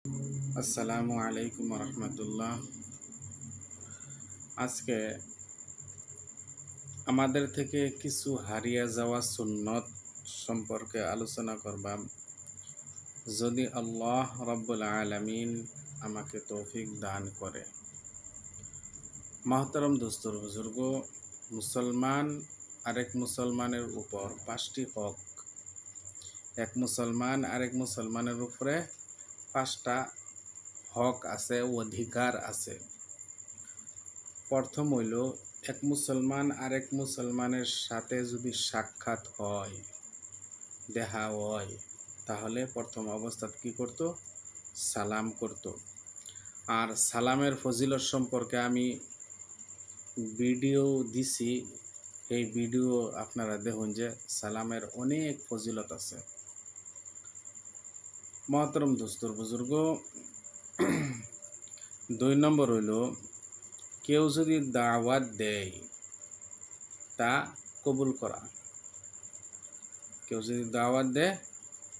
আসসালামু আলাইকুম রহমতুল্লাহ। আজকে আমাদের থেকে কিছু হারিয়ে যাওয়া সুন্নত সম্পর্কে আলোচনা করবাম, যদি আল্লাহ রব্বুল আলামিন আমাকে তৌফিক দান করে। মহতরম দোস্তর বুজুর্গ, মুসলমান আরেক মুসলমানের উপর 5টি হক, এক মুসলমান আরেক মুসলমানের উপরে 5টা হক আছে, অধিকার আছে। প্রথম হইল, এক মুসলমান আরেক মুসলমানের সাথে যদি সাক্ষাৎ হয়, দেখা হয়, তাহলে প্রথম অবস্থাত কি করত? সালাম করত। আর সালামের ফজিলত সম্পর্কে আমি ভিডিও দিছি, এই ভিডিও আপনারা দেখুন যে সালামের অনেক ফজিলত আছে। মহতরম দোস্তর বুজুর্গ, 2 নম্বর হইল, কেউ যদি দাওয়াত দেয় তা কবুল করা। কেউ যদি দাওয়াত দেয়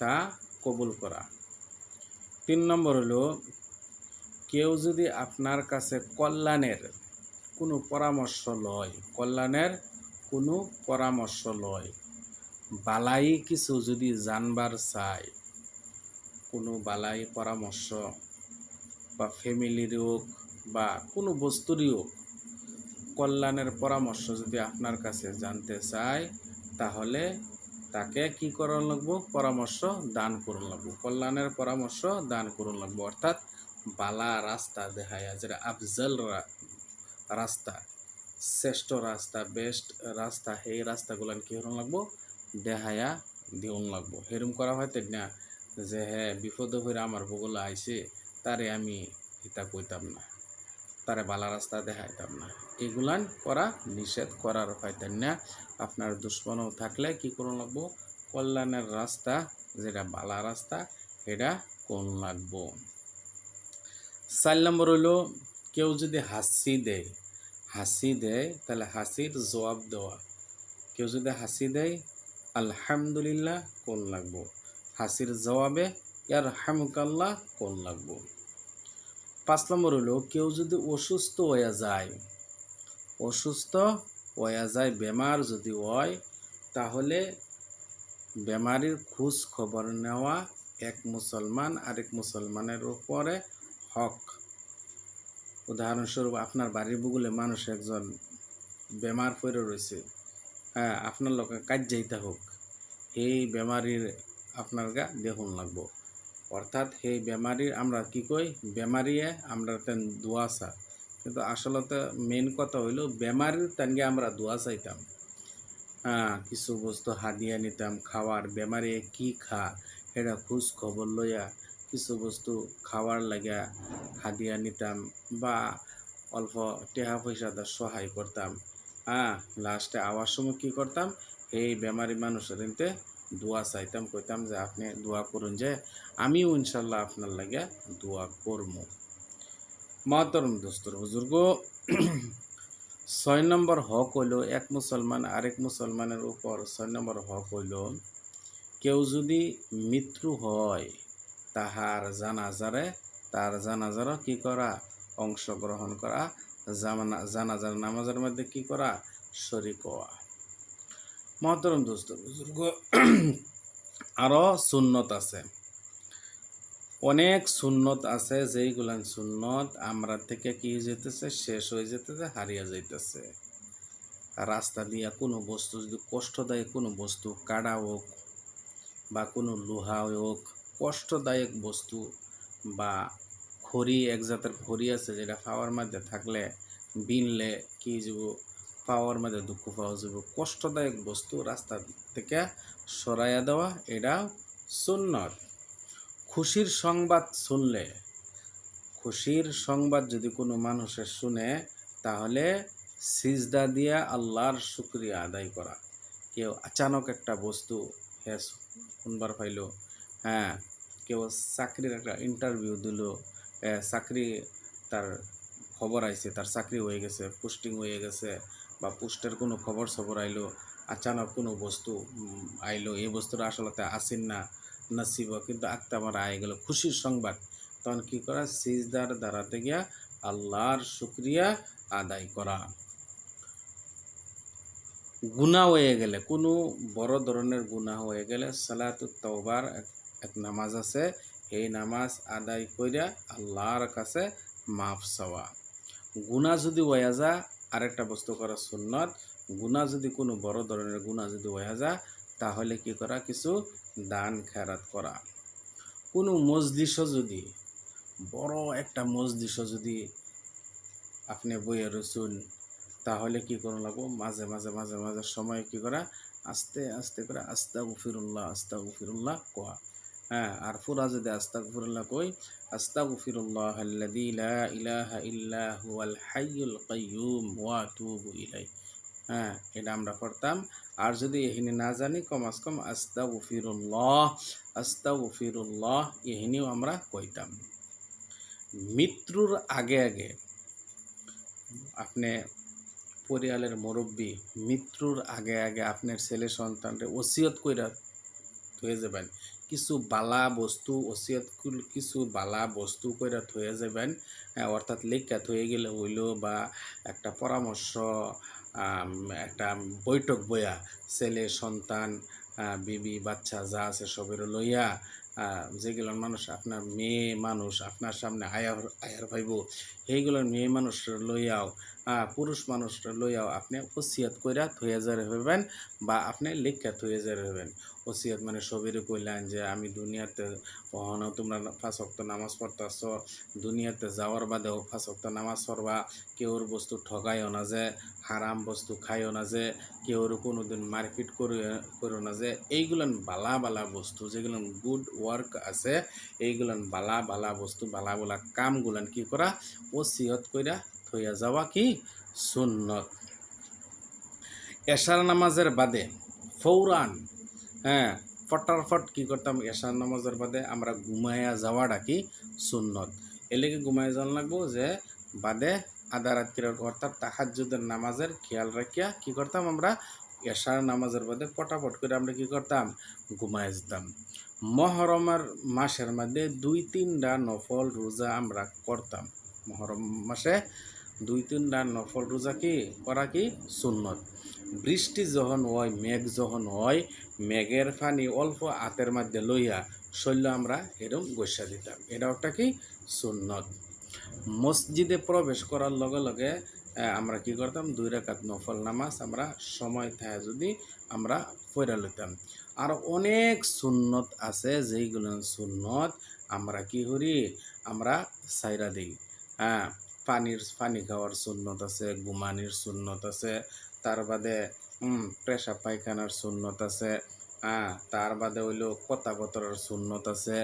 তা কবুল করা। 3 নম্বর হলো, কেউ যদি আপনার কাছে কল্যাণের কোনো পরামর্শ লয়, বালাই কিছু যদি জানবার চায়, কোনো বালাই পরামর্শ বা ফ্যামিলির হোক বা কোনো বস্তুরই হোক, কল্যাণের পরামর্শ যদি আপনার কাছে জানতে চায়, তাহলে তাকে কি করণ লাগবো? পরামর্শ দান করুন লাগবো, কল্যাণের পরামর্শ দান করুন লাগবো। অর্থাৎ বালা রাস্তা দেখায়া, যেটা আফজল রাস্তা, শ্রেষ্ঠ রাস্তা, বেস্ট রাস্তা, এই রাস্তাগুলান কি হরণ লাগবো? দেখায়া দিউন লাগবো। হেরম করা হয় না যে হ্যাঁ বিপদে হয়ে আমার বগুলা আইছে, তারে আমি এটা কইতাম না, তারে বালা রাস্তা দেখাইতাম না, এগুলান করা নিষেধ করার হইতেন না। আপনার দুশ্মনও থাকলে কি করুন লাগবো? কল্যাণের রাস্তা, যেটা বালা রাস্তা, এটা কোন লাগবো। 4 নম্বর হইল, কেউ যদি হাসি দেয় তাহলে হাসির জবাব দেওয়া। কেউ যদি হাসি দেয়, আলহামদুলিল্লাহ কোন লাগবো, হাসির জবাবে ইয়ারহামুকাল্লাহ কোন লাগবো। 5 নম্বর হলো, কেউ যদি অসুস্থ হয়ে যায়, বেমার যদি হয়, তাহলে বেমারির খোঁজ খবর নেওয়া এক মুসলমান আরেক মুসলমানের উপরে হক। উদাহরণস্বরূপ, আপনার বাড়ির বগুলে মানুষ একজন বেমার পড়ে রয়েছে, হ্যাঁ, আপনার লোকে কাজ যাইতে হোক, এই বেমারির আপনার গা দেখুন লাগবো। অর্থাৎ এই বেমারির আমরা কি কই? বেমারিয়ে আমরা তেন দোয়া চা, কিন্তু আসলতে মেন কথা হইল বেমারির তেনকে আমরা দোয়া চাইতাম। হ্যাঁ, কিছু বস্তু হাদিয়া নিতাম খাওয়ার, বেমারি কি খা এটা খোঁজ খবর লইয়া কিছু বস্তু খাওয়ার লাগিয়া হাদিয়া নিতাম, বা অল্প টেহা পয়সাটা সহায় করতাম। হ্যাঁ, লাস্টে আওয়ার সময় কী করতাম? এই বেমারি মানুষের নিতে দোয়া চাইতাম, কইতাম যে আপনি দোয়া করুন, যে আমিও ইনশাল্লাহ আপনার লাগিয়া দোয়া করবো। মহতরম দোস্তর বুজুর্গ, 6 নম্বর হক হইল, এক মুসলমান আরেক মুসলমানের উপর 6 নম্বর হক হইল, কেউ যদি মৃত্যু হয়, তার জানাজারও কি করা? অংশগ্রহণ করা, জানাজার নামাজের মধ্যে কি করা? শরীক হওয়া। মহতরম দোস্ত বুজুর্গ, আরো সুন্নত আছে, অনেক সুন্নত আছে, যেইগুলান সুন্নত আমরা থেকে কি যেতেছে? শেষ হয়ে যেতেছে, হারিয়ে যাইতেছে। রাস্তা দিয়া কোনো বস্তু যদি কষ্টদায়ক কোনো বস্তু, কাটা হোক বা কোনো লোহা হোক, কষ্টদায়ক বস্তু বা খড়ি, এক জাতের খড়ি আছে যেটা পাওয়ার মধ্যে থাকলে বিনলে কি যাব, পাওয়ার মধ্যে দুঃখ পাওয়া যাব, কষ্টদায়ক বস্তু রাস্তা থেকে সরাইয়া দেওয়া, এটা সুন্নত। খুশির সংবাদ যদি কোনো মানুষের শুনে, তাহলে সিজদা দিয়া আল্লাহর শুকরিয়া আদায় করা। কেউ আচানক একটা বস্তু শুনবার পাইল, হ্যাঁ, কেউ চাকরির একটা ইন্টারভিউ দিল, চাকরি তার খবর আইছে, তার চাকরি হয়ে গেছে, পোস্টিং হয়ে গেছে, বা পোস্টের কোনো খবর আইলো, আচানক কোনো বস্তু আইলো, এই বস্তুটা আসলে আসেন না নসিব, কিন্তু আত্মা আমার আয় গেল, খুশির সংবাদ। তখন কি করা, সিজদার দাঁড়াতে গিয়া আল্লাহর শুকরিয়া আদায় করা। গুনাহ হয়ে গেলে, কোনো বড় ধরনের গুনাহ হয়ে গেলে সালাতুত তাওবার এক নামাজ আছে, এই নামাজ আদায় কইরা আল্লাহর কাছে মাফ চাওয়া। গুনাহ যদি হয়ে যা, আরেকটা বস্তু করা সুন্নত, গুনাহ যদি কোনো বড় ধরনের গুনাহ যদি হয়ে যা, তাহলে কি করা, কিছু দান খেরাত করা। কোনো মজলিসও যদি, বড় একটা মজলিসও যদি আপনি বইয়ে রসুন, তাহলে কি করুন লাগবো, মাঝে মাঝে মাঝে মাঝে সময় কি করা, আস্তে আস্তে করে আস্তাগফিরুল্লাহ কোয়া। হ্যাঁ, আর পুরা যদি আস্তাগফিরুল্লাহ কই, আস্তাগফিরুল্লাহ আল্লাযী লা ইলাহা ইল্লা হুয়াল হাইয়ুল কাইয়্যুম ওয়া আতুবু ইলাইহি। হ্যাঁ, এটা আমরা পড়তাম। আর যদি এখানে না জানি, কমাস কম আস্তাগফিরুল্লাহ এখানেও আমরা কইতাম। মৃত্যুর আগে আগে আপনি পরিয়ালের মুরব্বী মৃত্যুর আগে আগে আপনার ছেলে সন্তানরে ওসিয়ত কইরা থয়ে যাবেন, কিছু বালা বস্তু ওসিয়ত, কিছু বালা বস্তু কইরা থয়ে যাবেন। অর্থাৎ লেখা থয়ে গেলে হইল, বা একটা পরামর্শ, একটা বৈঠক বইয়া ছেলে সন্তান বিবি বাচ্চা যা আছে সবের লইয়া, যেগুলো মানুষ, আপনার মেয়ে মানুষ আপনার সামনে আয়ার পাইব, সেইগুলোর মেয়ে মানুষ লইয়াও, পুরুষ মানুষ লইয়াও আপনি ওসিয়ত কইরা থইয়া যারে হইবেন, বা আপনি লেখা থইয়া যারে হইবেন। ওসিয়ত মানে সবের কইলেন যে আমি দুনিয়াতে কখনো তোমরা 5 ওয়াক্ত নামাজ পড়তেছ, দুনিয়াতে যাওয়ার বাদেও 5 ওয়াক্ত নামাজ পড়বা, কেউর বস্তু ঠগাইও না, যে হারাম বস্তু খাইও না, যে কেউর কোনোদিন মারপিট করো না, যে এইগুলান বালা বালা বস্তু, যেগুলো গুড ওয়ার্ক আছে, এইগুলান বালা বালা বস্তু, বালা বালা কামগুলান কি করা, ওসিয়ত কইরা থইয়া যাওয়া কি সুন্নত। এশার নামাজের বাদে ফৌরান, হ্যাঁ, ফটাফট কি করতাম, এশার নামাজের বাদে আমরা ঘুমাইয়া যাওয়াটা কি সুন্নত। এলেকে ঘুমাইয়া যাওয়া লাগবো, যে বাদে আধা রাত্রির, অর্থাৎ তাহাজ্জুদের নামাজের খেয়াল রাখিয়া কি করতাম, আমরা এশার নামাজের বাদে ফটাফট করে আমরা কি করতাম, ঘুমাইয়া যেতাম। মহরমের মাসের মধ্যে 2-3টা নফল রোজা আমরা করতাম। মহরম মাসে 2-3টা নফল রোজা কি করা কি সুন্নত। বৃষ্টি যখন হয়, মেঘ যখন হয়, মেঘের পানি অল্প হাতের মধ্যে লইয়া শৈল আমরা এরকম গোসা দিতাম, এটা একটা কি সুন্নত। মসজিদে প্রবেশ করার লগে লগে আমরা কি করতাম, 2 রাকাত নফল নামাজ আমরা সময় থাকে যদি আমরা পড়া লইতাম। আর অনেক সুন্নত আছে, যেইগুলো সুন্নত আমরা কি করি, আমরা সাইরা দিই। হ্যাঁ, পানি খাওয়ার সুন্নত আছে, ঘুমানির সুন্নত আছে, তার বাদে পেশাব পায়খানার সুন্নত আছে, তার বাদে হইল কথা বতরার সুন্নত আছে,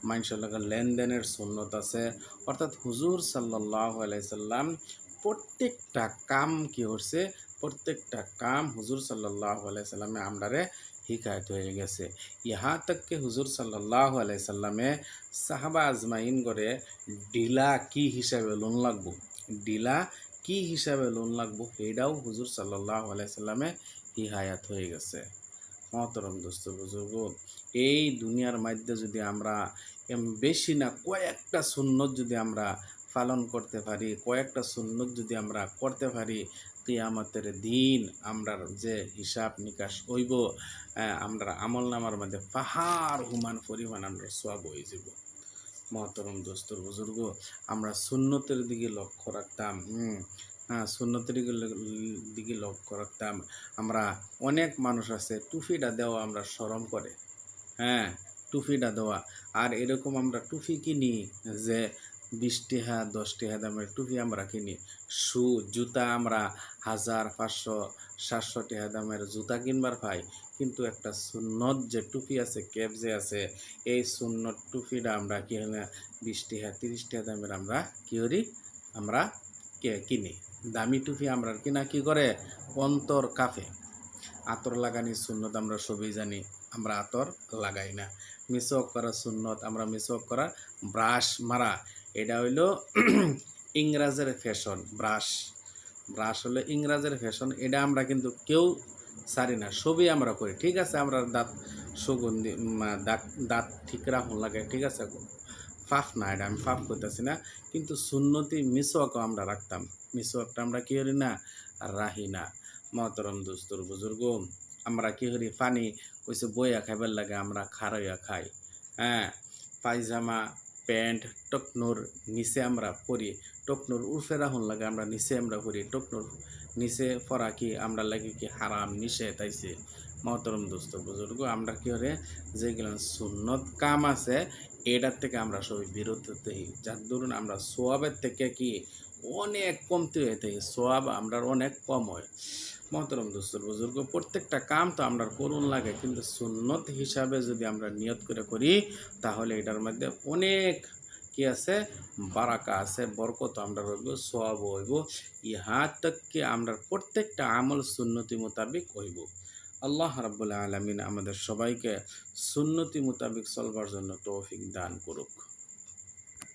মানুষের লগে লেনদেনের সুন্নত আছে। অর্থাৎ হুজুর সাল্লাল্লাহু আলাইহি সাল্লাম প্রত্যেকটা কাম কি করছে, প্রত্যেকটা কাম হুজুর সাল্লাল্লাহু আলাইহি সাল্লামে আমরারে হিকায়ত হয়ে গেছে। ইহা তককে হুজুর সাল্লাল্লাহু আলাইহি সাল্লামে সাহাবা আজমাইন করে ডিলা কি হিসাবে লোন লাগবো, ডিলা কি হিসাবে লোন লাগবো, এটাও হুজুর সাল্লাল্লাহু আলাইহি সাল্লামে হিকায়াত হয়ে গেছে। মহতরম দোস্ত বুজুর্গ, এই দুনিয়ার মধ্যে যদি আমরা বেশি না কয়েকটা সুন্নত যদি আমরা পালন করতে পারি, কয়েকটা সুন্নত যদি আমরা করতে পারি, কিয়ামতের দিন আমরা যে হিসাব নিকাশ হইব, আমরা আমল নামার মধ্যে পাহাড় হুমান পরিমাণ আমরা সওয়াব হয়ে যাব। মহতরম দোস্তর বুজুর্গ, আমরা সুন্নতের দিকে লক্ষ্য রাখতাম। সুন্নতের দিকে লক্ষ্য রাখতাম। আমরা অনেক মানুষ আছে টুপিটা দেওয়া আমরা শরম করে, হ্যাঁ, টুপিটা দেওয়া। আর এরকম আমরা টুপি কিনি যে 20 টাকা 10 টাকা দামের টুপি আমরা কিনি। জুতা আমরা 1000, 500, 700 টাকা দামের জুতা কিনবার পাই, কিন্তু একটা সুন্নত যে টুপি আছে, ক্যাপ যে আছে, এই সুন্নত টুপিটা আমরা কি হলে 20 টাকা 30 টাকা দামের আমরা কি করি, আমরা কিনি। দামি টুপি আমরা কিনা কি করে, অন্তর কাফে। আতর লাগানি সুন্নত আমরা সবই জানি, আমরা আতর লাগাই না। মিসওয়াক করা সুন্নত, আমরা মিসওয়াক করা, ব্রাশ মারা, এটা হইল ইংরাজের ফ্যাশন। ব্রাশ হলো ইংরাজের ফ্যাশন, এটা আমরা কিন্তু কেউ সারি না, সবই আমরা করি। ঠিক আছে, আমরা দাঁত সুগন্ধি, দাঁত ঠিক রাখুন লাগে, ঠিক আছে, ফাফ না, এটা আমি ফাফ করতেছি না, কিন্তু সুন্নতি মিসওয়াকও আমরা রাখতাম। মিসওয়াকটা আমরা কি করি না, রাহি না। মহতরম দোস্তর বুজুর্গ, আমরা কি করি, পানি কইছে বইয়া খাইবার লাগে, আমরা খারাইয়া খাই। হ্যাঁ, পায়জামা প্যান্ট টকনোর নিচে আমরা পরি, টকনোর উর্ফে রাহুন লাগে আমরা নিচে আমরা পরি, টকনোর নিচে পরা কি আমরা লাগে কি হারাম নিষেধ আইছে। মহতরম দোস্ত বুজুর্গ, আমরা কি করে যেগুলো সুন্নত কাম আছে এটার থেকে আমরা সবাই বিরত থাকি, যার ধরুন আমরা সোয়াবের থেকে কি অনেক কমতে হয়ে থাকি, সোয়াব আমরা অনেক কম হয়। মহতরম দোস্ত বুজুর্গ, প্রত্যেকটা কাম তো আমরা করুন লাগে, কিন্তু সুন্নত হিসাবে যদি আমরা নিয়ত করে করি তাহলে এটার মধ্যে অনেক কি আছে, বারাকা আছে, বরকত আমরা রইব, সোয়াব হইব। ইহা তক কি আমরা প্রত্যেকটা আমল সুন্নতি মোতাবিক হইব। আল্লাহ রাব্বুল আলামিন আমাদের সবাইকে সুন্নতি মোতাবিক চলবার জন্য তৌফিক দান করুক।